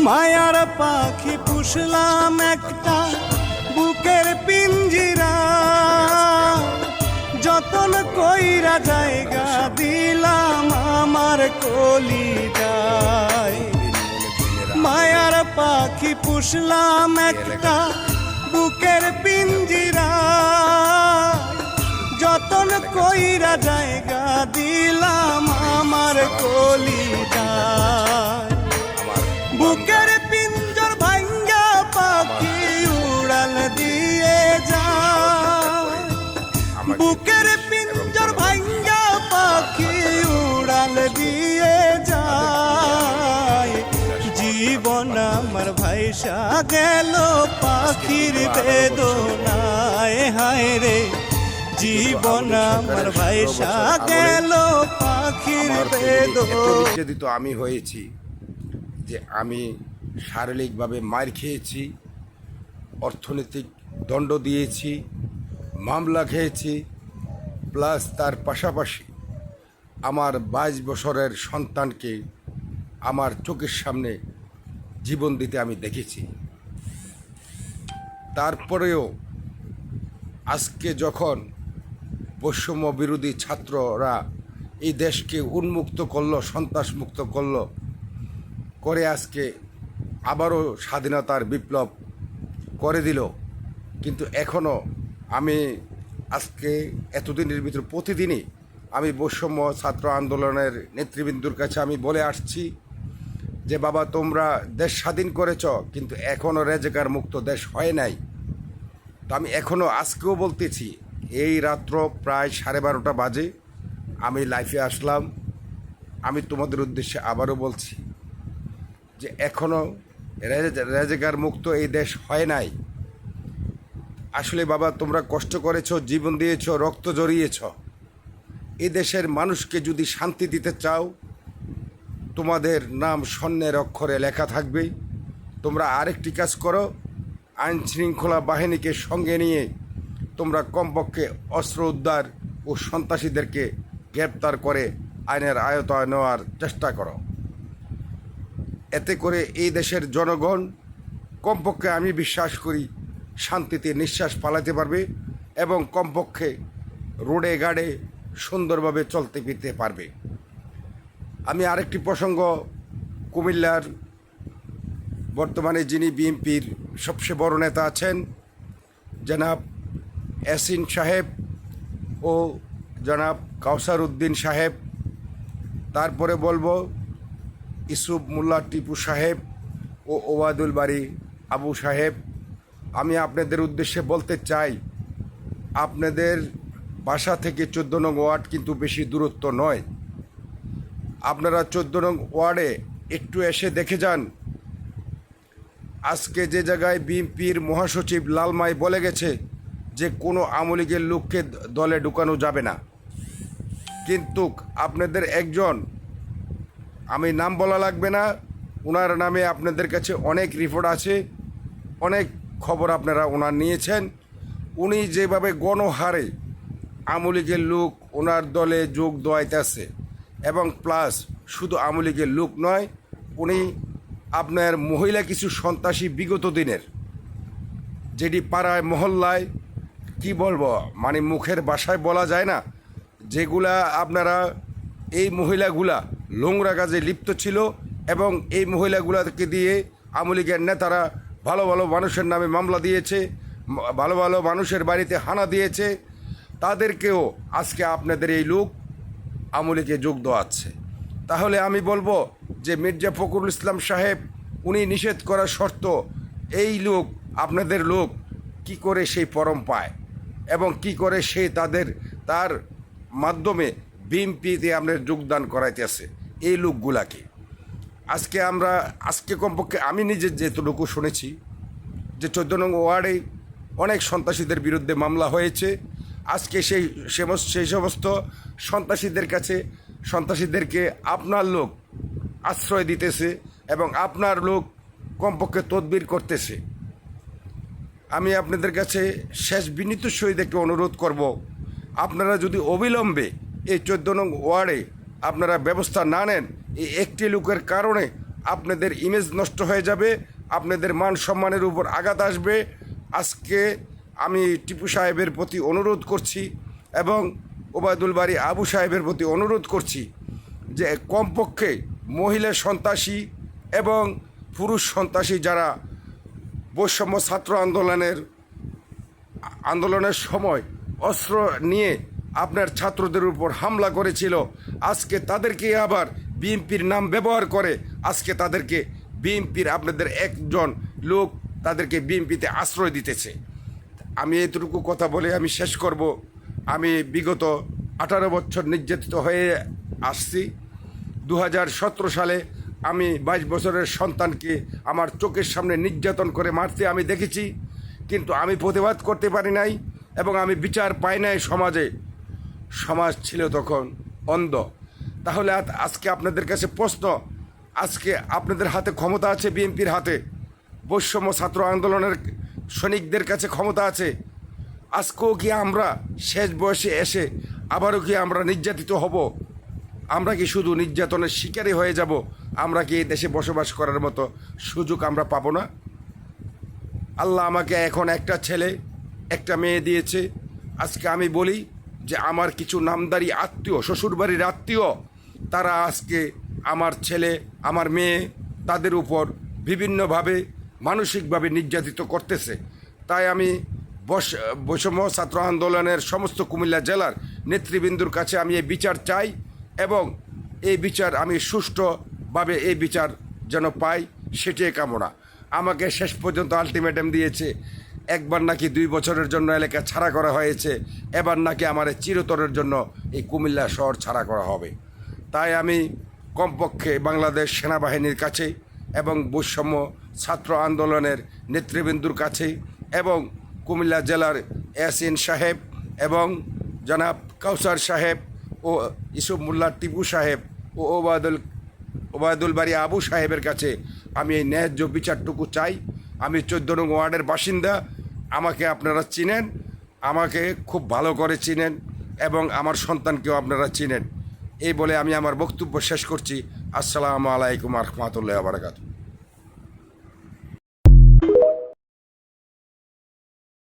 মায়ার পাখি পুষলাম একটা বুকের পিঞ্জিরা, যতন কইরা জায়গা দিলাম আমার কলিজায়। মায়ার পাখি পুষলাম একটা বুকের পিঞ্জিরা, যতন কইরা জায়গা দিলাম আমার কলিজায়। বুকের পিঞ্জর ভাঙ্গা পাখি উড়াল দিয়ে যায়, বুকের পিঞ্জর ভাঙ্গা পাখি উড়াল দিয়ে যায়। জীবন আমার ভাইসা গেল পাখির বেদনায়, হায় রে জীবন আমার ভাইসা গেল পাখির বেদনায়। নির্যাতিত আমি হয়েছি যে আমি শারীরিকভাবে মার খেয়েছি, অর্থনৈতিক দণ্ড দিয়েছি, মামলা খেয়েছি, প্লাস তার পাশাপাশি আমার 22 বছরের সন্তানকে আমার চোখের সামনে জীবন দিতে আমি দেখেছি। তারপরেও আজকে যখন বৈষম্য বিরোধী ছাত্ররা এই দেশকে উন্মুক্ত করলো, সন্ত্রাসমুক্ত করলো, করে আজকে আবারও স্বাধীনতার বিপ্লব করে দিল, কিন্তু এখনও আমি আজকে এতদিনের ভিতরে প্রতিদিনই আমি বৈষম্য ছাত্র আন্দোলনের নেতৃবৃন্দুর কাছে আমি বলে আসছি যে বাবা তোমরা দেশ স্বাধীন করেছ, কিন্তু এখনও রেজেকার মুক্ত দেশ হয় নাই। তো আমি এখনও আজকেও বলতেছি, এই রাত্র প্রায় 12:30 বাজে আমি লাইফে আসলাম। আমি তোমাদের উদ্দেশ্যে আবারও বলছি যে এখনও রেজেকার মুক্ত এই দেশ হয় নাই। আসলে বাবা তোমরা কষ্ট করেছ, জীবন দিয়েছ, রক্ত জড়িয়েছ। এই দেশের মানুষকে যদি শান্তি দিতে চাও, তোমাদের নাম স্বর্ণের অক্ষরে লেখা থাকবে। তোমরা আরেকটি কাজ করো, আইন শৃঙ্খলা বাহিনীকে সঙ্গে নিয়ে তোমরা কমপক্ষে অস্ত্র উদ্ধার ও সন্ত্রাসীদেরকে গ্রেপ্তার করে আইনের আয়তায় নেওয়ার চেষ্টা করো। এতে করে এই দেশের জনগণ কমপক্ষে আমি বিশ্বাস করি শান্তিতে নিঃশ্বাস ফালাতে পারবে এবং কমপক্ষে রোডে গাড়ে সুন্দরভাবে চলতে ফিরতে পারবে। আমি আরেকটি প্রসঙ্গ, কুমিল্লার বর্তমানে যিনি বিএনপির সবচেয়ে বড় নেতা আছেন জনাব ইয়াসিন সাহেব ও জনাব কাউসার উদ্দিন সাহেব, তারপরে বলবো ইসুফ মোল্লা টিপু সাহেব ও ওবায়দুল বারী আবু সাহেব, আমি আপনাদের উদ্দেশ্যে বলতে চাই আপনাদের বাসা থেকে 14 নং ওয়ার্ড কিন্তু বেশি দূরত্ব নয়। আপনারা 14 নং ওয়ার্ডে একটু এসে দেখে যান। আজকে যে জায়গায় বিএনপির মহাসচিব লালমাই বলে গেছে যে কোনো আওয়ামী লীগের লোককে দলে ঢুকানো যাবে না, কিন্তু আপনাদের একজন, আমি নাম বলা লাগবে না, ওনার নামে আপনাদের কাছে অনেক রিপোর্ট আছে, অনেক খবর আপনারা ওনার নিয়েছেন। উনি যেভাবে গণহারে আওয়ামী লীগের লোক ওনার দলে যোগ দেওয়াইতেছে, এবং প্লাস শুধু আওয়ামী লীগের লোক নয়, উনি আপনার মহিলা কিছু সন্ত্রাসী বিগত দিনের, যেটি পাড়ায় মহল্লায় কি বলবো, মানে মুখের ভাষায় বলা যায় না, যেগুলা আপনারা এই মহিলাগুলা নোংরা কাজে লিপ্ত ছিল, এবং এই মহিলাগুলাকে দিয়ে আওয়ামী লীগের নেতারা ভালো ভালো মানুষের নামে মামলা দিয়েছে, ভালো ভালো মানুষের বাড়িতে হানা দিয়েছে, তাদেরকেও আজকে আপনাদের এই লোক আওয়ামী লীগে যোগ দেওয়াচ্ছে। তাহলে আমি বলবো যে মির্জা ফখরুল ইসলাম সাহেব উনি নিষেধ করার শর্ত, এই লোক আপনাদের লোক কি করে সেই পরম পায় এবং কি করে সে তার মাধ্যমে বিএনপিতে আপনার যোগদান করাইতেছে এই লোকগুলাকে। আজকে কমপক্ষে আমি নিজে যেটুকু শুনেছি যে 14 নং ওয়ার্ডে অনেক সন্ত্রাসীদের বিরুদ্ধে মামলা হয়েছে। আজকে সেই সমস্ত সন্ত্রাসীদেরকে আপনার লোক আশ্রয় দিতেছে এবং আপনার লোক কমপক্ষে তদবির করতেছে। আমি আপনাদের কাছে শেষ বিনীত সহিত একটু অনুরোধ করব, আপনারা যদি অবিলম্বে এই 14 নং ওয়ার্ডে আপনারা ব্যবস্থা না নেন, এই একটি লোকের কারণে আপনাদের ইমেজ নষ্ট হয়ে যাবে, আপনাদের মান সম্মানের উপর আঘাত আসবে। আজকে আমি টিপু সাহেবের প্রতি অনুরোধ করছি এবং ওবায়দুল বারী আবু সাহেবের প্রতি অনুরোধ করছি যে কমপক্ষে মহিলা সন্ত্রাসী এবং পুরুষ সন্ত্রাসী যারা বৈষম্য ছাত্র আন্দোলনের সময় অস্ত্র নিয়ে আপনার ছাত্রদের উপর হামলা করেছিল, আজকে তাদেরকে আবার বিএনপির নাম ব্যবহার করে আজকে তাদেরকে বিএনপির আপনাদের একজন লোক তাদেরকে বিএনপিতে আশ্রয় দিতেছে। আমি এতটুকু কথা বলে আমি শেষ করব। আমি বিগত 18 বছর নির্যাতিত হয়ে আসছি। 2017 সালে আমি 22 বছরের সন্তানকে আমার চোখের সামনে নির্যাতন করে মারতে আমি দেখেছি, কিন্তু আমি প্রতিবাদ করতে পারি নাই এবং আমি বিচার পাই নাই। সমাজ ছিল তখন অন্ধ। তাহলে আজকে আপনাদের কাছে প্রশ্ন, আজকে আপনাদের হাতে ক্ষমতা আছে, বিএনপির হাতে, বৈষম্য ছাত্র আন্দোলনের সৈনিকদের কাছে ক্ষমতা আছে। আজকেও কি আমরা শেষ বয়সে এসে আবারও কি আমরা নির্যাতিত হব? আমরা কি শুধু নির্যাতনের শিকারই হয়ে যাব? আমরা কি এই দেশে বসবাস করার মতো সুযোগ আমরা পাবো না? আল্লাহ আমাকে এখন একটা ছেলে একটা মেয়ে দিয়েছে। আজকে আমি বলি যে আমার কিছু নামদারি আত্মীয়, শ্বশুরবাড়ির আত্মীয়, তারা আজকে আমার ছেলে আমার মেয়ে তাদের উপর বিভিন্নভাবে মানসিকভাবে নির্যাতিত করতেছে। তাই আমি বৈষম্য ছাত্র আন্দোলনের সমস্ত কুমিল্লা জেলার নেতৃবৃন্দুর কাছে আমি এই বিচার চাই এবং এই বিচার আমি সুষ্ঠুভাবে এই বিচার যেন পাই সেটাই কামনা। আমাকে শেষ পর্যন্ত আলটিমেটাম দিয়েছে, একবার নাকি 2 বছরের জন্য এলাকা ছাড়া করা হয়েছে, এবার নাকি আমার চিরতরের জন্য এই কুমিল্লা শহর ছাড়া করা হবে। তাই আমি কমপক্ষে বাংলাদেশ সেনাবাহিনীর কাছে এবং বৈষম্য ছাত্র আন্দোলনের নেতৃবৃন্দুর কাছে এবং কুমিল্লা জেলার ইয়াসিন সাহেব এবং জনাব কাউসার সাহেব ও ইসুফ মোল্লা টিপু সাহেব ও ওবায়দুল বারী আবু সাহেবের কাছে আমি এই ন্যায্য বিচারটুকু চাই। আমি 14 নং ওয়ার্ডের বাসিন্দা, আমাকে আপনারা চিনেন, আমাকে খুব ভালো করে চিনেন এবং আমার সন্তানকেও আপনারা চিনেন। এই বলে আমি আমার বক্তব্য শেষ করছি। আসসালামু আলাইকুম ওয়া রাহমাতুল্লাহি ওয়া বারাকাতুহু।